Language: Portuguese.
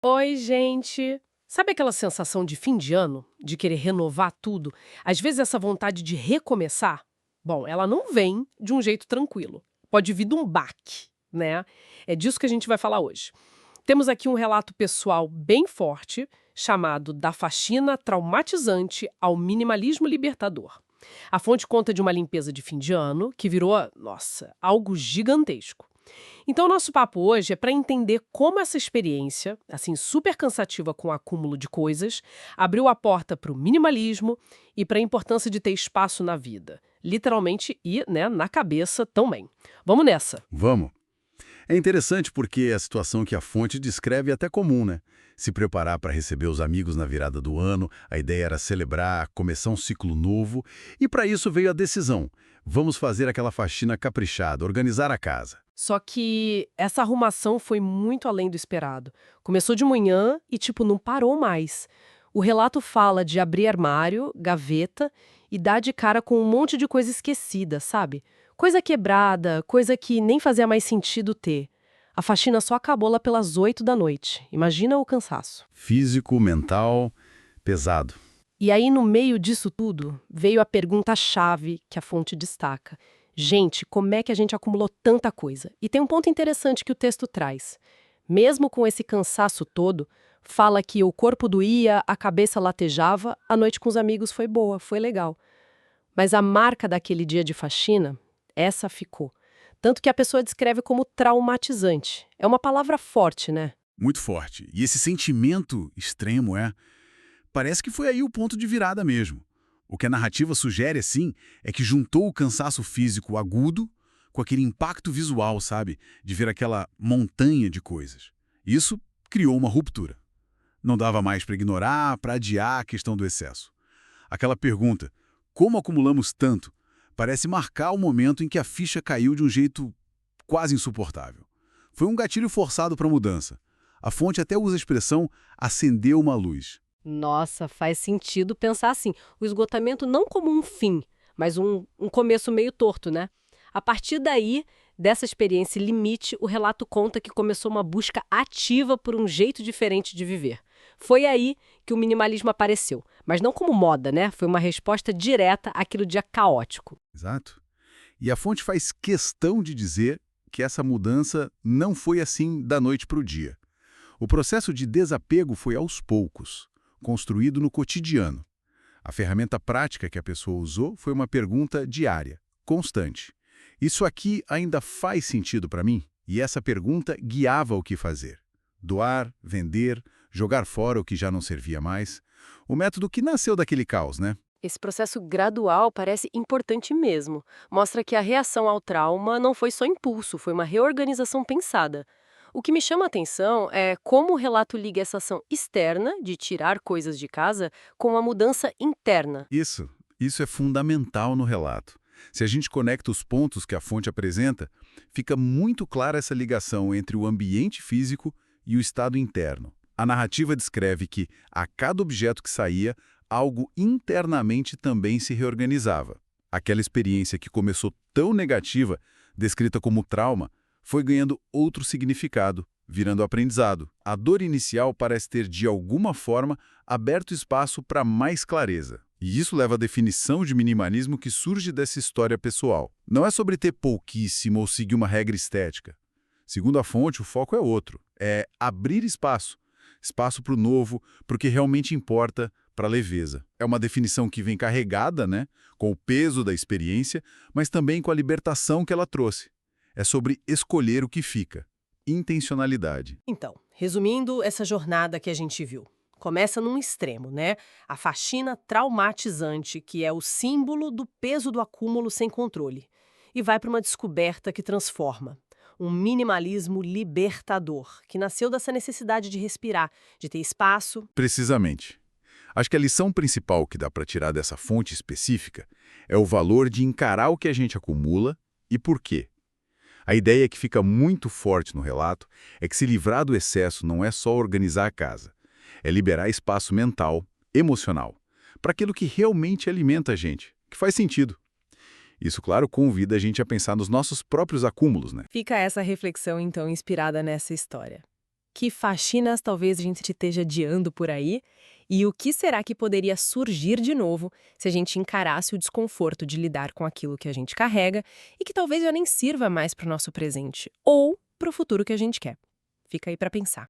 Oi, gente! Sabe aquela sensação de fim de ano? De querer renovar tudo? Às vezes essa vontade de recomeçar? Bom, ela não vem de um jeito tranquilo. Pode vir de um baque, né? É disso que a gente vai falar hoje. Temos aqui um relato pessoal bem forte, chamado Da Faxina Traumatizante ao Minimalismo Libertador. A fonte conta de uma limpeza de fim de ano que virou, nossa, algo gigantesco. Então, nosso papo hoje é para entender como essa experiência, assim, super cansativa com o acúmulo de coisas, abriu a porta para o minimalismo e para a importância de ter espaço na vida. Literalmente e, né, na cabeça também. Vamos nessa. Vamos. É interessante porque a situação que a fonte descreve é até comum, né? Se preparar para receber os amigos na virada do ano, a ideia era celebrar, começar um ciclo novo, e para isso veio a decisão. Vamos fazer aquela faxina caprichada, organizar a casa. Só que essa arrumação foi muito além do esperado. Começou de manhã e, tipo, não parou mais. O relato fala de abrir armário, gaveta e dar de cara com um monte de coisa esquecida, sabe? Coisa quebrada, coisa que nem fazia mais sentido ter. A faxina só acabou lá pelas 8 da noite. Imagina o cansaço. Físico, mental, pesado. E aí, no meio disso tudo, veio a pergunta-chave que a fonte destaca. Gente, como é que a gente acumulou tanta coisa? E tem um ponto interessante que o texto traz. Mesmo com esse cansaço todo, fala que o corpo doía, a cabeça latejava, a noite com os amigos foi boa, foi legal. Mas a marca daquele dia de faxina, essa ficou. Tanto que a pessoa descreve como traumatizante. É uma palavra forte, né? Muito forte. E esse sentimento extremo parece que foi aí o ponto de virada mesmo. O que a narrativa sugere, assim, é que juntou o cansaço físico agudo com aquele impacto visual, sabe? De ver aquela montanha de coisas. Isso criou uma ruptura. Não dava mais para ignorar, para adiar a questão do excesso. Aquela pergunta, como acumulamos tanto, parece marcar o momento em que a ficha caiu de um jeito quase insuportável. Foi um gatilho forçado para a mudança. A fonte até usa a expressão acendeu uma luz. Nossa, faz sentido pensar assim. O esgotamento não como um fim, mas um começo meio torto, né? A partir daí, dessa experiência limite, o relato conta que começou uma busca ativa por um jeito diferente de viver. Foi aí que o minimalismo apareceu, mas não como moda, né? Foi uma resposta direta àquele dia caótico. Exato. E a fonte faz questão de dizer que essa mudança não foi assim da noite para o dia. O processo de desapego foi aos poucos, construído no cotidiano. A ferramenta prática que a pessoa usou foi uma pergunta diária, constante. Isso aqui ainda faz sentido para mim? E essa pergunta guiava o que fazer. Doar, vender, jogar fora o que já não servia mais. O método que nasceu daquele caos, né? Esse processo gradual parece importante mesmo. Mostra que a reação ao trauma não foi só impulso, foi uma reorganização pensada. O que me chama a atenção é como o relato liga essa ação externa, de tirar coisas de casa, com a mudança interna. Isso é fundamental no relato. Se a gente conecta os pontos que a fonte apresenta, fica muito clara essa ligação entre o ambiente físico e o estado interno. A narrativa descreve que, a cada objeto que saía, algo internamente também se reorganizava. Aquela experiência que começou tão negativa, descrita como trauma, foi ganhando outro significado, virando aprendizado. A dor inicial parece ter, de alguma forma, aberto espaço para mais clareza. E isso leva à definição de minimalismo que surge dessa história pessoal. Não é sobre ter pouquíssimo ou seguir uma regra estética. Segundo a fonte, o foco é outro. É abrir espaço. Espaço para o novo, para o que realmente importa, para a leveza. É uma definição que vem carregada, né, com o peso da experiência, mas também com a libertação que ela trouxe. É sobre escolher o que fica. Intencionalidade. Então, resumindo essa jornada que a gente viu. Começa num extremo, né? A faxina traumatizante, que é o símbolo do peso do acúmulo sem controle. E vai para uma descoberta que transforma. Um minimalismo libertador, que nasceu dessa necessidade de respirar, de ter espaço. Precisamente. Acho que a lição principal que dá para tirar dessa fonte específica é o valor de encarar o que a gente acumula e por quê. A ideia que fica muito forte no relato é que se livrar do excesso não é só organizar a casa, é liberar espaço mental, emocional, para aquilo que realmente alimenta a gente, que faz sentido. Isso, claro, convida a gente a pensar nos nossos próprios acúmulos, né? Fica essa reflexão, então, inspirada nessa história. Que faxinas talvez a gente esteja adiando por aí? E o que será que poderia surgir de novo se a gente encarasse o desconforto de lidar com aquilo que a gente carrega e que talvez já nem sirva mais para o nosso presente ou para o futuro que a gente quer? Fica aí para pensar.